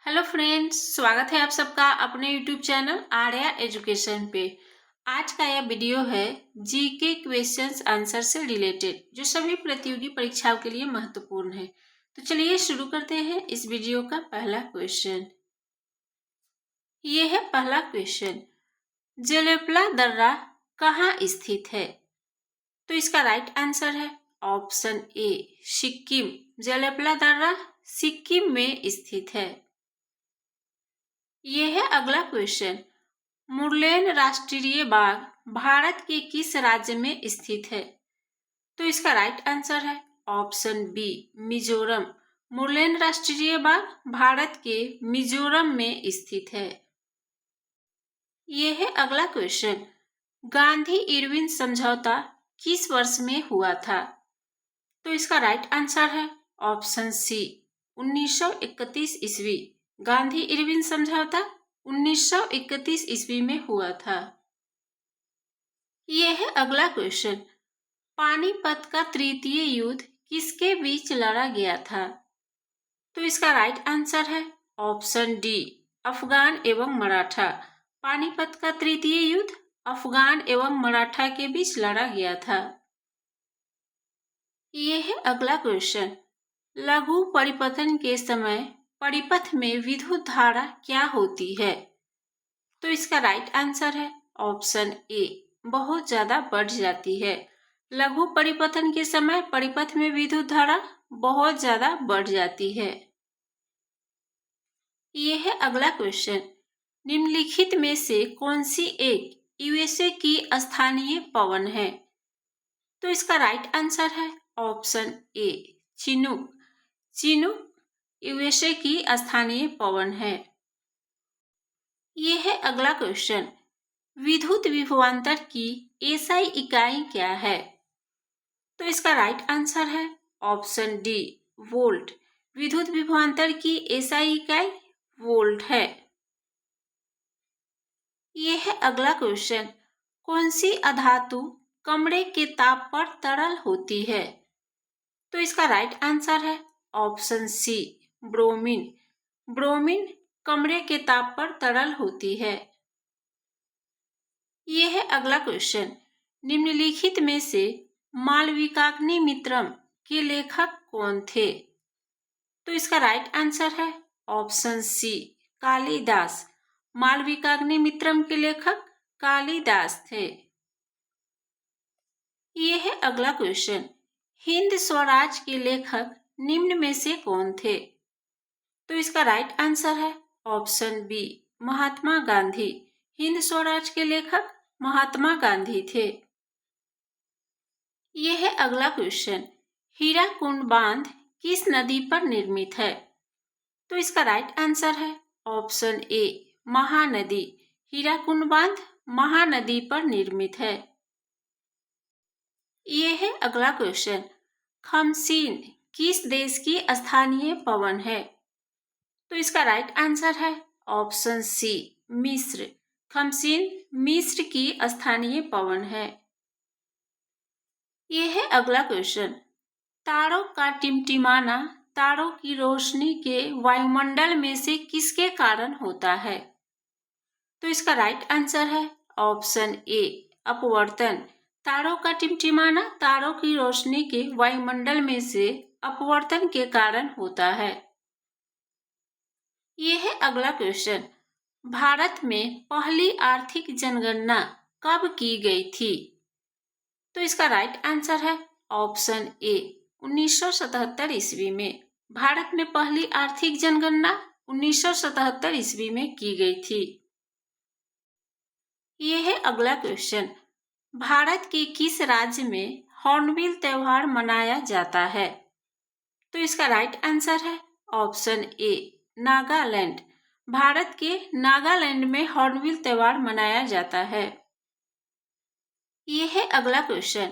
Hello friends, स्वागत है आप सबका अपने यूट्यूब चैनल आर्या एजुकेशन पे। आज का यह वीडियो है जीके क्वेश्चंस आंसर से रिलेटेड, जो सभी प्रतियोगी परीक्षाओं के लिए महत्वपूर्ण है। तो चलिए शुरू करते हैं इस वीडियो का पहला क्वेश्चन। ये है पहला क्वेश्चन, जेलेपला दर्रा कहाँ स्थित है? तो इसका राइट आंसर है ऑप्शन ए सिक्किम। जेलेपला दर्रा सिक्किम में स्थित है। ये है अगला क्वेश्चन, मुरलेन राष्ट्रीय बाग भारत के किस राज्य में स्थित है? तो इसका राइट आंसर है ऑप्शन बी मिजोरम। मुरलेन राष्ट्रीय बाग भारत के मिजोरम में स्थित है। यह है अगला क्वेश्चन, गांधी इरविन समझौता किस वर्ष में हुआ था? तो इसका राइट आंसर है ऑप्शन सी 1931 ईस्वी। गांधी इरविन समझौता 1931 ईस्वी में हुआ था। यह है अगला क्वेश्चन, पानीपत का तृतीय युद्ध किसके बीच लड़ा गया था? तो इसका राइट आंसर है ऑप्शन डी अफगान एवं मराठा। पानीपत का तृतीय युद्ध अफगान एवं मराठा के बीच लड़ा गया था। यह है अगला क्वेश्चन, लघु परिपथन के समय परिपथ में विद्युत धारा क्या होती है? तो इसका राइट आंसर है ऑप्शन ए बहुत ज्यादा बढ़ जाती है। लघु परिपथन के समय परिपथ में विद्युत धारा बहुत ज्यादा बढ़ जाती है। यह है अगला क्वेश्चन, निम्नलिखित में से कौन सी एक यूएसए की स्थानीय पवन है? तो इसका राइट आंसर है option A Chinook. Chinook USA की स्थानीय पवन है। यह है अगला क्वेश्चन, विद्युत विभवांतर की एसआई इकाई क्या है? तो इसका राइट आंसर है ऑप्शन डी वोल्ट। विद्युत विभवांतर की एसआई इकाई वोल्ट है। यह है अगला क्वेश्चन, कौन सी अधातु कमरे के ताप पर तरल होती है? तो इसका राइट आंसर है ऑप्शन सी ब्रोमीन। ब्रोमीन कमरे के ताप पर तरल होती है। यह है अगला क्वेश्चन, निम्नलिखित में से मालविकाग्निमित्रम के लेखक कौन थे? तो इसका राइट आंसर है ऑप्शन सी कालिदास। मालविकाग्निमित्रम के लेखक कालिदास थे। यह है अगला क्वेश्चन, हिंद स्वराज के लेखक निम्न में से कौन थे? तो इसका राइट आंसर है ऑप्शन बी महात्मा गांधी। हिंद स्वराज के लेखक महात्मा गांधी थे। यह है अगला क्वेश्चन, हीराकुंड बांध किस नदी पर निर्मित है? तो इसका राइट आंसर है ऑप्शन ए महानदी। हीराकुंड बांध महानदी पर निर्मित है। यह है अगला क्वेश्चन, खमसीन किस देश की स्थानीय पवन है? तो इसका राइट आंसर है ऑप्शन सी मिस्र। खमसीन मिस्र की स्थानीय पवन है। यह है अगला क्वेश्चन, तारों का टिमटिमाना तारों की रोशनी के वायुमंडल में से किसके कारण होता है? तो इसका राइट आंसर है ऑप्शन ए अपवर्तन। तारों का टिमटिमाना तारों की रोशनी के वायुमंडल में से अपवर्तन के कारण होता है। यह है अगला क्वेश्चन, भारत में पहली आर्थिक जनगणना कब की गई थी? तो इसका राइट आंसर है ऑप्शन ए 1977 ईस्वी में। भारत में पहली आर्थिक जनगणना 1977 ईस्वी में की गई थी। यह है अगला क्वेश्चन, भारत के किस राज्य में हॉर्नबिल त्योहार मनाया जाता है? तो इसका राइट आंसर है ऑप्शन ए नागालैंड। भारत के नागालैंड में हॉर्नबिल त्योहार मनाया जाता है। यह है अगला क्वेश्चन,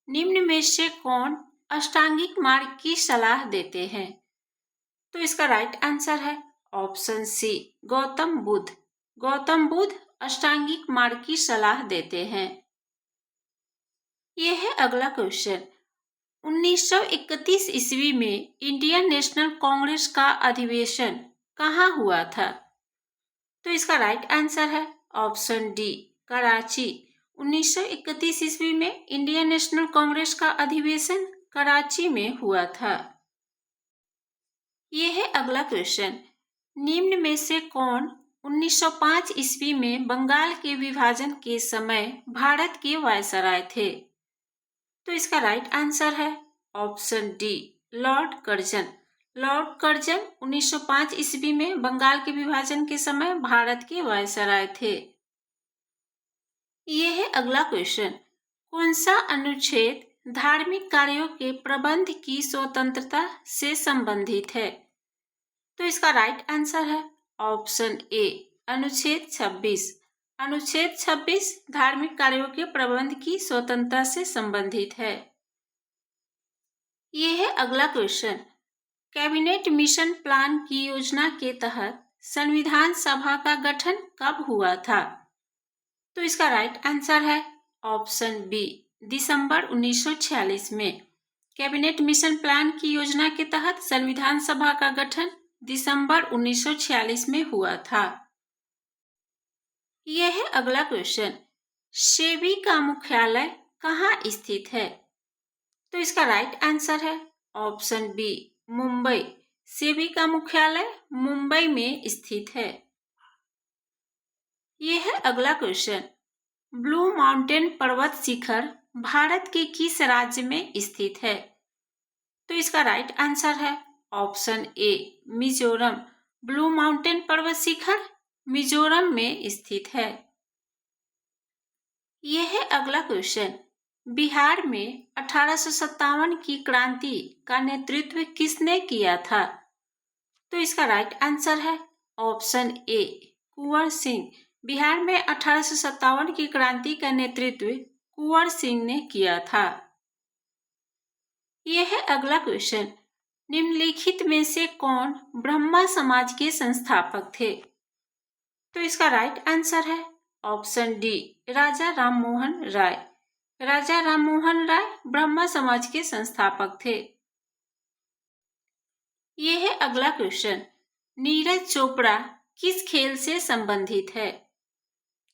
निम्न में से कौन अष्टांगिक मार्ग की सलाह देते हैं? तो इसका राइट आंसर है ऑप्शन सी गौतम बुद्ध। गौतम बुद्ध अष्टांगिक मार्ग की सलाह देते हैं। यह है अगला क्वेश्चन, 1931 ईस्वी में इंडियन नेशनल कांग्रेस का अधिवेशन कहाँ हुआ था? तो इसका राइट आंसर है ऑप्शन डी, कराची। 1931 ईस्वी में इंडियन नेशनल कांग्रेस का अधिवेशन कराची में हुआ था। ये है अगला क्वेश्चन। निम्न में से कौन 1905 ईस्वी में बंगाल के विभाजन के समय भारत के वायसराय थे? तो इसका राइट आंसर है option D, Lord Curzon. Lord Curzon 1905 ईस्वी में बंगाल के विभाजन के समय भारत के वायसराय थे। ये है अगला क्वेश्चन। कौन सा अनुच्छेद धार्मिक कार्यों के प्रबंध की स्वतंत्रता से संबंधित है? तो इसका राइट आंसर है ऑप्शन ए, अनुच्छेद 26। अनुच्छेद 26 धार्मिक कार्यों के प्रबंध की स्वतंत्रता से संबंधित है। ये है अगला क्वेश्चन। कैबिनेट मिशन प्लान की योजना के तहत संविधान सभा का गठन कब हुआ था? तो इसका राइट आंसर है ऑप्शन बी, दिसंबर 1946 में। कैबिनेट मिशन प्लान की योजना के तहत संविधान सभा का गठन दिसंबर 1946 में हुआ था। यह है अगला क्वेश्चन। सेबी का मुख्यालय कहाँ स्थित है? तो इसका राइट आंसर है ऑप्शन बी, मुंबई। सेबी का मुख्यालय मुंबई में स्थित है। यह है अगला क्वेश्चन। ब्लू माउंटेन पर्वत शिखर भारत के किस राज्य में स्थित है? तो इसका राइट आंसर है option A, Mizoram. Blue mountain पर्वत शिखर मिजोरम में स्थित है। यह है अगला क्वेश्चन। बिहार में 1857 की क्रांति का नेतृत्व किसने किया था? तो इसका राइट आंसर है ऑप्शन ए, कुंवर सिंह। बिहार में 1857 की क्रांति का नेतृत्व कुंवर सिंह ने किया था। यह है अगला क्वेश्चन। निम्नलिखित में से कौन ब्रह्मा समाज के संस्थापक थे? तो इसका राइट आंसर है ऑप्शन डी, राजा राममोहन राय। राजा राममोहन राय ब्रह्मा समाज के संस्थापक थे। यह है अगला क्वेश्चन। नीरज चोपड़ा किस खेल से संबंधित है?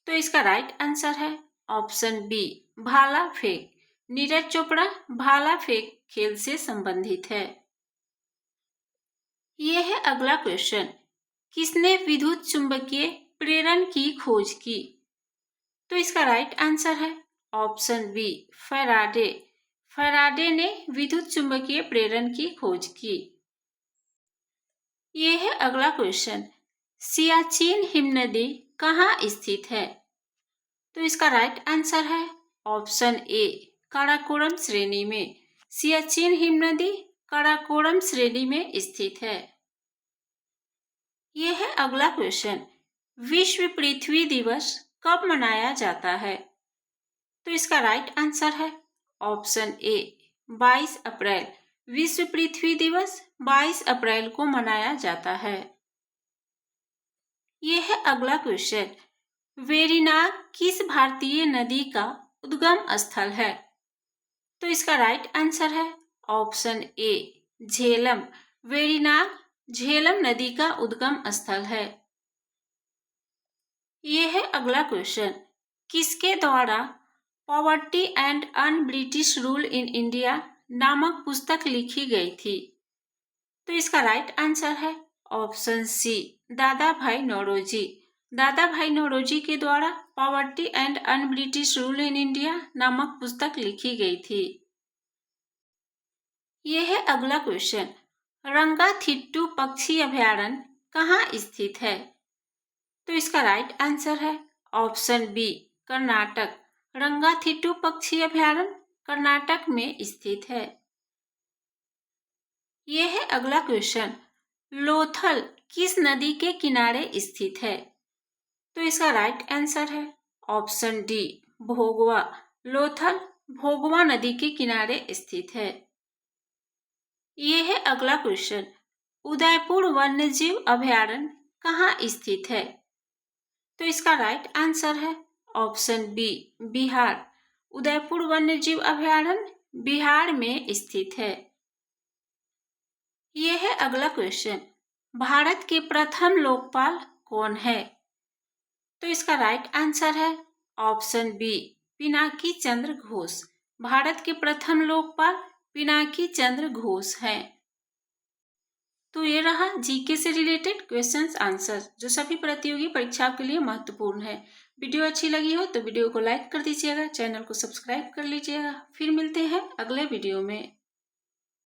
तो इसका राइट आंसर है ऑप्शन बी, भाला फेंक। नीरज चोपड़ा भाला फेंक खेल से संबंधित है। यह है अगला क्वेश्चन। किसने विद्युत चुंबकीय प्रेरण की खोज की? तो इसका राइट आंसर है ऑप्शन बी, फैराडे। फैराडे ने विद्युत चुंबकीय प्रेरण की खोज की। यह है अगला क्वेश्चन। सियाचिन हिमनदी कहाँ स्थित है? तो इसका राइट आंसर है ऑप्शन ए, काराकोरम श्रेणी में। सियाचिन हिमनदी काराकोरम श्रेणी में स्थित है। यह है अगला क्वेश्चन। विश्व पृथ्वी दिवस कब मनाया जाता है? तो इसका राइट आंसर है ऑप्शन ए, 22 अप्रैल। विश्व पृथ्वी दिवस 22 अप्रैल को मनाया जाता है। यह है अगला क्वेश्चन। वेरिनाग किस भारतीय नदी का उद्गम स्थल है? तो इसका राइट आंसर है ऑप्शन ए, झेलम। वेरिनाग झेलम नदी का उद्गम स्थल है। यह है अगला क्वेश्चन। किसके द्वारा poverty and un British rule in India नामक पुस्तक लिखी गई थी? तो इसका राइट आंसर है ऑप्शन सी, दादा भाई नौरोजी। दादा भाई नौरोजी के द्वारा poverty and un British rule in India नामक पुस्तक लिखी गई थी। यह है अगला क्वेश्चन। रंगाथिट्टू पक्षी अभयारण्य कहाँ स्थित है? तो इसका राइट आंसर है ऑप्शन बी, कर्नाटक। रंगाथिट्टू पक्षी अभयारण्य कर्नाटक में स्थित है। यह है अगला क्वेश्चन। लोथल किस नदी के किनारे स्थित है? तो इसका राइट आंसर है ऑप्शन डी, भोगवा। लोथल भोगवा नदी के किनारे स्थित है। यह है अगला क्वेश्चन। उदयपुर वन्यजीव अभयारण्य कहाँ स्थित है? तो इसका राइट आंसर है ऑप्शन बी, बिहार। उदयपुर वन्यजीव अभयारण्य बिहार में स्थित है। यह है अगला क्वेश्चन। भारत के प्रथम लोकपाल कौन है? तो इसका राइट आंसर है ऑप्शन बी, पिनाकी चंद्र घोष। भारत के प्रथम लोकपाल पिनाकी चंद्र घोष हैं। तो ये रहा जीके से रिलेटेड क्वेश्चंस आंसर जो सभी प्रतियोगी परीक्षाओं के लिए महत्वपूर्ण है। वीडियो अच्छी लगी हो तो वीडियो को लाइक कर दीजिएगा, चैनल को सब्सक्राइब कर लीजिएगा। फिर मिलते हैं अगले वीडियो में।